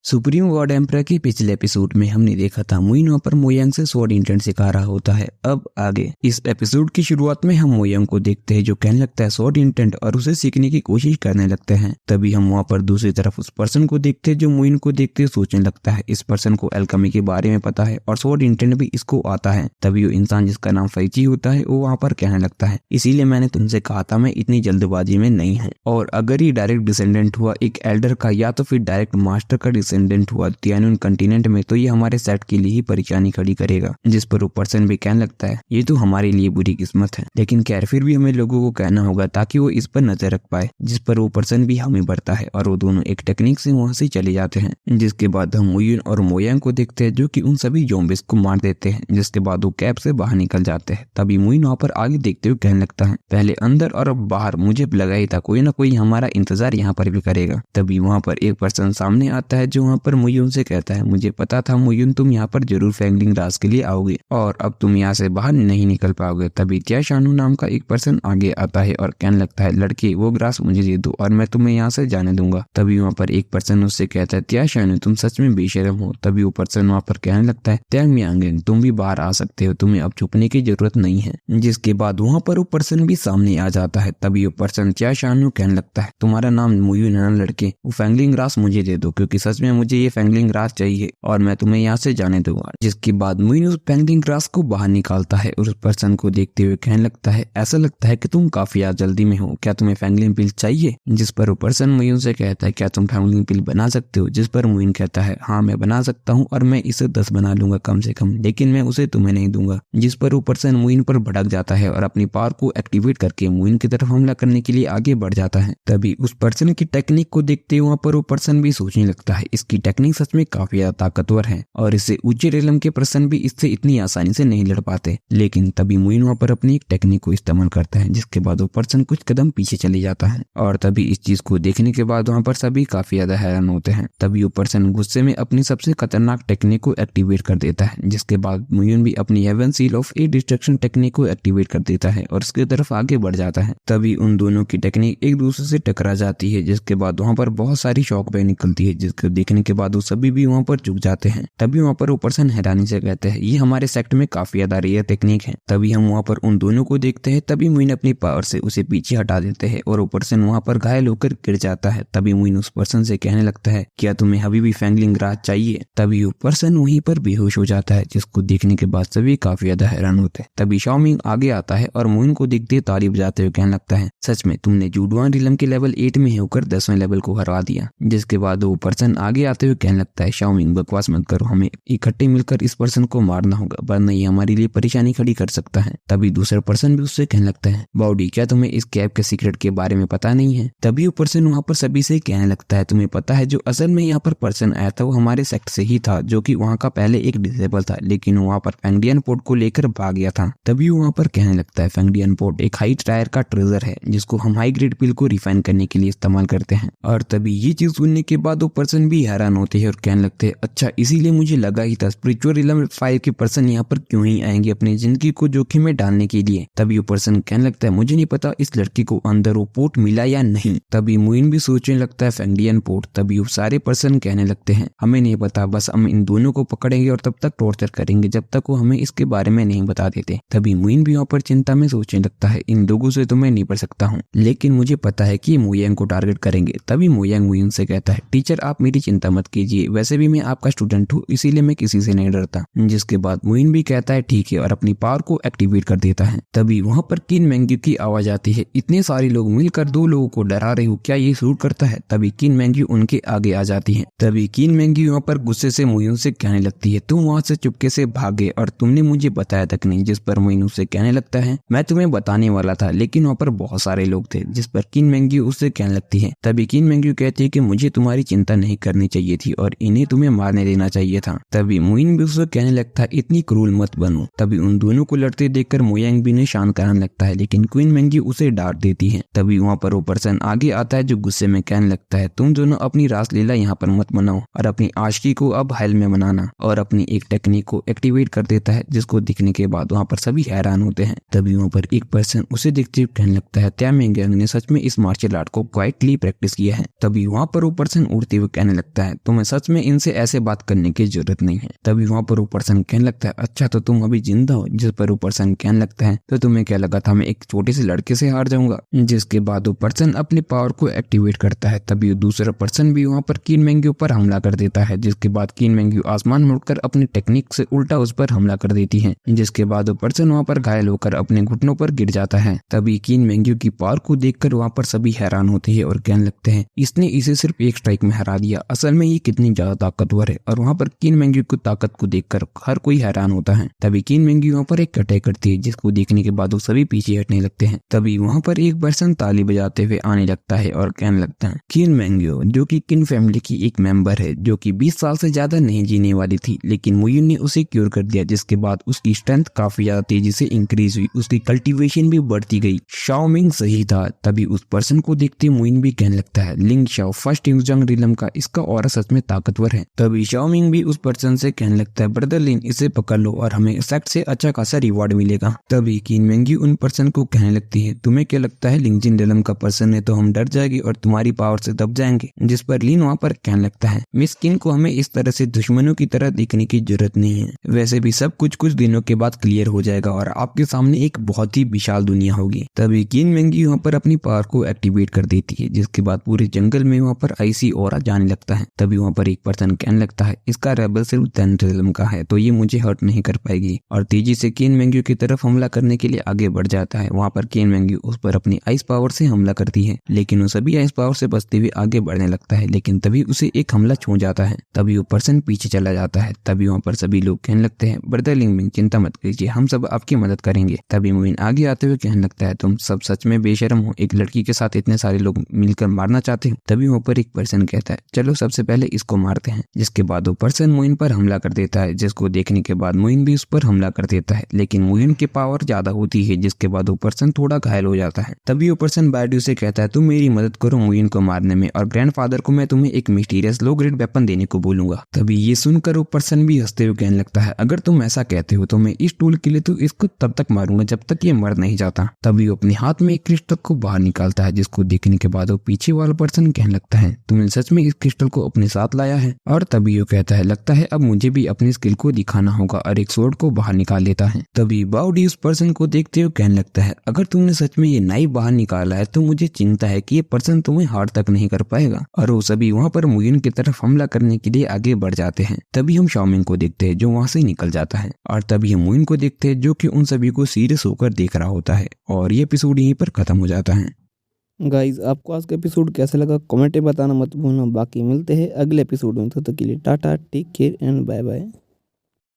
Supreme God emperor के पिछले episode में हमने देखा था मुइन वहाँ पर मोयांग से स्वॉर्ड इंटेंट सिखा रहा होता है। अब आगे इस एपिसोड की शुरुआत में हम मोयांग को देखते हैं जो कहने लगता है स्वॉर्ड इंटेंट और उसे सीखने की कोशिश करने लगते हैं। तभी हम वहाँ पर दूसरी तरफ उस पर्सन को देखते हैं जो मुइन को देखते हुए सोचने लगता है इस पर्सन को एल्केमी के बारे में पता है और स्वॉर्ड इंटेंट भी इसको आता है। तभी वो इंसान जिसका नाम फैची होता है वो वहाँ पर कहने लगता है इसीलिए मैंने तुमसे कहा था मैं इतनी जल्दबाजी में नहीं हूँ, और अगर ये डायरेक्ट डिसेंडेंट हुआ एक एल्डर का या तो फिर डायरेक्ट मास्टर का डिसेंडेंट हुआ तियानुन कंटिनेंट में तो ये हमारे सेट के लिए ही परेशानी खड़ी करेगा। जिस पर वो पर्सन भी कहने लगता है ये तो हमारे लिए बुरी किस्मत है, लेकिन खैर फिर भी हमें लोगों को कहना होगा ताकि वो इस पर नजर रख पाए। जिस पर वो पर्सन भी हमें बढ़ता है और वो दोनों एक टेक्निक से वहां से चले जाते हैं। जिसके बाद हम मुइन और मोयांग को देखते हैं जो कि उन सभी ज़ॉम्बीज़ को मार देते हैं। जिसके बाद वो कैब से बाहर निकल जाते हैं। तभी मुइन वहाँ पर आगे देखते हुए कहने लगता है पहले अंदर और अब बाहर, मुझे लगा ही था कोई ना कोई हमारा इंतजार यहाँ पर भी करेगा। तभी वहाँ पर एक पर्सन सामने आता है जो वहाँ पर मुइन से कहता है मुझे पता था मुइन तुम यहाँ पर जरूर फैंगलिंग राज के लिए आओगे और अब तुम यहाँ से बाहर नहीं निकल पाओगे। तभी त्या शानू नाम का एक पर्सन आगे आता है और कहने लगता है लड़के वो ग्रास मुझे दे दो और मैं तुम्हें यहाँ से जाने दूंगा। तभी वहाँ पर एक पर्सन उससे कहता है त्या शानू तुम सच में बेशरम हो। तभी वो पर्सन वहाँ पर कहने लगता है त्याग मियांग तुम भी बाहर आ सकते हो, तुम्हें अब छुपने की जरूरत नहीं है। जिसके बाद वहाँ पर वो पर्सन भी सामने आ जाता है। तभी वो पर्सन त्या शानू कहने लगता है तुम्हारा नाम मुइन है ना लड़के, वो फैंगलिंग रास मुझे दे दो क्योंकि सच में मुझे ये फैंगलिंग रास चाहिए और मैं तुम्हें यहाँ से जाने दूंगा। जिसके बाद मुइन उस फैंगलिंग रास को बाहर निकालता है और उस पर्सन को देखते हुए कहने लगता है ऐसा लगता है कि तुम काफी जल्दी में हो, क्या तुम्हें फैंगलिंग पिल चाहिए। जिस पर वो पर्सन मुइन से कहता है क्या तुम फैंगलिंग पिल बना सकते हो। जिस पर मुइन कहता है हाँ मैं बना सकता हूँ और मैं इसे 10 बना लूंगा कम से कम, लेकिन मैं उसे तुम्हें नहीं दूंगा। जिस पर वो पर्सन मुइन पर भड़क जाता है और अपनी पावर को एक्टिवेट करके मुइन की तरफ हमला करने के लिए आगे बढ़ जाता है। तभी उस पर्सन की टेक्निक को देखते वहाँ पर वो पर्सन भी सोचने लगता है इसकी टेक्निक सच में काफी ज्यादा ताकतवर है और इससे ऊंचे रेलम के पर्सन भी इससे इतनी आसानी से नहीं लड़ पाते। लेकिन तभी मुइन वहाँ पर अपनी एक टेक्निक को इस्तेमाल करता है जिसके बाद वो पर्सन कुछ कदम पीछे चले जाता है और तभी इस चीज को देखने के बाद वहाँ पर सभी काफी ज्यादा हैरान होते हैं। तभी वो पर्सन गुस्से में अपनी सबसे खतरनाक टेक्निक को एक्टिवेट कर देता है। जिसके बाद मुइन भी अपनी heaven seal of a destruction technique को एक्टिवेट कर देता है और उसकी तरफ आगे बढ़ जाता है। तभी उन दोनों की टेक्निक एक दूसरे से टकरा जाती है। जिसके बाद वहाँ पर बहुत सारी शॉक वेव निकलती है जिसको देखने के बाद वो सभी भी वहाँ पर झुक जाते हैं। तभी वहाँ पर वो पर्सन हैरानी से कहते हैं ये हमारे सेक्ट में काफी ज्यादा रेयर टेक्निक है। तभी हम वहाँ पर उन दोनों को देखते हैं। तभी मुइन अपनी पावर से उसे पीछे हटा देते हैं और वो पर्सन वहाँ पर घायल होकर गिर जाता है। तभी मुइन उस पर्सन से कहने लगता है क्या तुम्हें अभी भी फैंगलिंग राज चाहिए। तभी वो पर्सन वहीं पर बेहोश हो जाता है जिसको देखने के बाद सभी काफी ज्यादा हैरान होते हैं। तभी शाओमिंग आगे आता है और मुइन को देखते तारीफ जाते हुए कहने लगता है सच में तुमने जूडवान रिलम के लेवल 8 में होकर 10वें लेवल को हरा दिया। जिसके बाद वो पर्सन आगे आते हुए कहने लगता है शाओमिंग बकवास मत करो, हमें इकट्ठे मिलकर इस पर्सन को मारना होगा वरना ये हमारे लिए परेशानी खड़ी कर सकता है। तभी दूसरा पर्सन भी उससे कहने लगता है बाउडी क्या तुम्हें इस कैब के सीक्रेट के बारे में पता नहीं है। तभी वो पर्सन वहाँ पर सभी से कहने लगता है तुम्हें पता है जो असल में यहाँ पर पर्सन आया था वो हमारे सेक्ट से ही था जो कि वहाँ का पहले एक डिसेबल था लेकिन वहाँ पर फैंगडियन पोर्ट को लेकर भाग गया था। तभी वहाँ पर कहने लगता है फैंगडियन पोर्ट एक हाई टायर का ट्रेजर है जिसको हम हाई ग्रेड पिल को रिफाइन करने के लिए इस्तेमाल करते हैं। और तभी ये चीज सुनने के बाद वो पर्सन भी हैरान होते हैं और कहने लगते हैं अच्छा इसीलिए मुझे लगा ही था स्पिरिचुअल रिलम फाइल के पर्सन यहाँ पर क्यों ही आएंगे अपनी जिंदगी को जोखिम में डालने के लिए। तभी वो पर्सन कहने लगता है मुझे नहीं पता इस लड़की को अंदर वो पोर्ट मिला या नहीं। तभी मुइन भी सोचने लगता है फैंगडियन पोर्ट। तभी वो सारे पर्सन कहने लगते हैं हमें नहीं पता, बस हम इन दोनों को पकड़ेंगे और तब तक टॉर्चर करेंगे जब तक वो हमें इसके बारे में नहीं बता देते। तभी मुइन भी वहाँ पर चिंता में सोचने लगता है इन लोगों से तो मैं नहीं पढ़ सकता हूँ लेकिन मुझे पता है कि मोयांग को टारगेट करेंगे। तभी मोयांग मुइन से कहता है टीचर आप मेरी चिंता मत कीजिए, वैसे भी मैं आपका स्टूडेंट हूँ इसीलिए मैं किसी से नहीं डरता। जिसके बाद मुइन भी कहता है ठीक है और अपनी पावर को एक्टिवेट कर देता है। तभी वहाँ पर किन मैंग्यू की आवाज आती है इतने सारे लोग मिलकर 2 लोगों को डरा रहे हो, क्या ये सूट करता है। तभी किन मैंग्यू उनके आगे आ जाती है। तभी किन मैंग्यू वहाँ पर गुस्से से मुइन से कहने लगती है तुम वहाँ से चुपके से भागे और तुमने मुझे बताया तक नहीं। जिस पर मुइन उससे कहने लगता है मैं तुम्हें बताने वाला था लेकिन वहाँ पर बहुत सारे लोग थे। जिस पर किन मैंग्यू उससे कहने लगती है। तभी किन मैंग्यू कहती है कि मुझे तुम्हारी चिंता नहीं करनी चाहिए थी और इन्हें तुम्हें मारने देना चाहिए था। तभी मुइन भी उससे कहने लगता है इतनी क्रूर मत बनो। तभी उन दोनों को लड़ते देखकर मोयांग भी ने शांत कराने लगता है लेकिन क्वीन मैंग्यू उसे डांट देती है। तभी वहाँ पर वो पर्सन आगे आता है जो गुस्से में कहने लगता है तुम दोनों अपनी रासलीला यहाँ पर मत मनाओ और अपनी आशिकी को अब हेल में मनाना, और अपनी एक टेक्निक को एक्टिवेट कर देता है जिसको दिखने के बाद वहाँ पर सभी हैरान होते हैं। तभी वहाँ पर एक पर्सन उसे देखते हुए कहने लगता है त्या मियांग ने सच में इस मार्शल आर्ट को क्वाइटली प्रैक्टिस किया है। तभी वहाँ पर वो पर्सन उड़ते हुए कहने लगता लगता है तुम्हें सच में इनसे ऐसे बात करने की जरूरत नहीं है। तभी वहाँ पर वो पर्सन कहने लगता है अच्छा तो तुम अभी जिंदा हो। जिस पर वो पर्सन कहने लगता है तो तुम्हें क्या लगा था मैं एक छोटे से लड़के से हार जाऊंगा। जिसके बाद वो पर्सन अपनी पावर को एक्टिवेट करता है। तभी दूसरा पर्सन भी वहाँ पर किन मेंग्यू पर हमला कर देता है। जिसके बाद किन मेंग्यू आसमान मुड़कर अपनी टेक्निक से उल्टा उस पर हमला कर देती है। जिसके बाद वो पर्सन वहाँ पर घायल होकर अपने घुटनों पर गिर जाता है। तभी किन मेंग्यू की पावर को देखकर वहाँ पर सभी हैरान होते हैं और कहने लगते हैं इसने इसे सिर्फ एक स्ट्राइक में हरा दिया, असल में ये कितनी ज्यादा ताकतवर है। और वहाँ पर किन मेंग्यू की ताकत को देखकर हर कोई हैरान होता है। तभी किन मेंग्यू वहाँ पर एक अटैक करती है जिसको देखने के बाद वो सभी पीछे हटने लगते हैं। तभी वहाँ पर एक पर्सन ताली बजाते हुए आने लगता है और कहने लगता है किन मेंग्यू जो कि किन फैमिली की एक मेंबर है जो कि 20 साल से ज्यादा नहीं जीने वाली थी, लेकिन मुयुन ने उसे क्योर कर दिया। जिसके बाद उसकी स्ट्रेंथ काफी ज्यादा तेजी से इंक्रीज हुई, उसकी कल्टीवेशन भी बढ़ती गई। शाओमिंग सही था। तभी उस पर्सन को देखते मुइन भी कहने लगता है लिंग शाओ फर्स्ट यूजंग रिलम का, इसका ऑरा सच में ताकतवर है। तभी शाओमिंग भी उस पर्सन से कहने लगता है ब्रदर लिन इसे पकड़ लो और हमें इफेक्ट से अच्छा खासा रिवॉर्ड मिलेगा। तभी किन मेंग्यू उन पर्सन को कहने लगती है तुम्हें क्या लगता है लिंगजिन रिलम का पर्सन है तो हम डर जाएंगे और तुम्हारी पावर से दब जाएंगे। जिस पर लिन वहाँ पर कहने लगता है मिस किन को हमें इस तरह से दुश्मनों की तरह देखने की जरूरत नहीं है, वैसे भी सब कुछ दिनों के बाद क्लियर हो जाएगा और आपके सामने एक बहुत ही विशाल दुनिया होगी। तभी किन मेंग्यू वहाँ पर अपनी पावर को एक्टिवेट कर देती है। जिसके बाद पूरे जंगल में वहाँ पर आईसी ऑरा जाने लगता है। तभी वहाँ पर एक पर्सन कहने लगता है इसका रेबल सिर्फ 10 रिलम का है तो ये मुझे हर्ट नहीं कर पाएगी और तेजी से किन मेंग्यू की तरफ हमला करने के लिए आगे बढ़ जाता है। वहाँ पर किन मेंग्यू उस पर अपनी आइस पावर से हमला करती है, लेकिन वो सभी आइस पावर से बचते हुए आगे बढ़ने लगता है, लेकिन तभी उसे एक हमला छू जाता है। तभी वो पर्सन पीछे चला जाता है। तभी वहाँ पर सभी लोग कहने लगते हैं ब्रदर लिंगमिंग चिंता मत कीजिए, हम सब आपकी मदद करेंगे। तभी मुइन आगे आते हुए कहने लगता है तुम सब सच में बेशरम हो, एक लड़की के साथ इतने सारे लोग मिलकर मारना चाहते हो। तभी वहाँ पर एक पर्सन कहता है चलो सबसे पहले इसको मारते हैं। जिसके बाद वो पर्सन मुइन पर हमला कर देता है, जिसको देखने के बाद मुइन भी उस पर हमला कर देता है, लेकिन मुइन की पावर ज्यादा होती है। जिसके बाद वो पर्सन थोड़ा घायल हो जाता है। तभी वो पर्सन बैड्यू से कहता है तुम मेरी मदद करो मुइन को मारने में और ग्रैंडफादर को मैं तुम्हें एक मिस्टीरियस लो ग्रेड वेपन देने को बोलूंगा। तभी ये सुनकर वो पर्सन भी हंसते हुए कहने लगता है अगर तुम ऐसा कहते हो तो मैं इस टूल के लिए तो इसको तब तक मारूंगा जब तक ये मर नहीं जाता। तभी वो अपने हाथ में एक क्रिस्टल को बाहर निकालता है, जिसको देखने के बाद वो पीछे वाला पर्सन कहने लगता है तुमने सच में इस क्रिस्टल को अपने साथ लाया है। और तभी वो कहता है लगता है अब मुझे भी अपनी स्किल को दिखाना होगा और एक स्वॉर्ड को बाहर निकाल लेता है। तभी बाउडी उस पर्सन को देखते हुए कहने लगता है अगर तुमने सच में ये नाइफ बाहर निकाला है तो मुझे चिंता है कि ये पर्सन तुम्हें हार तक नहीं कर पाएगा। और वो सभी वहाँ पर मुइन की तरफ हमला करने के लिए आगे बढ़ जाते हैं। तभी हम शाओमिंग को देखते हैं जो वहाँ से निकल जाता है और तभी हम मुइन को देखते हैं जो कि उन सभी को सीरियस होकर देख रहा होता है और ये एपिसोड यहीं पर खत्म हो जाता है। गाइज आपको आज का एपिसोड कैसा लगा कमेंट में बताना मत भूलना। बाकी मिलते हैं अगले एपिसोड में, तब तक के लिए tata, take care and bye bye.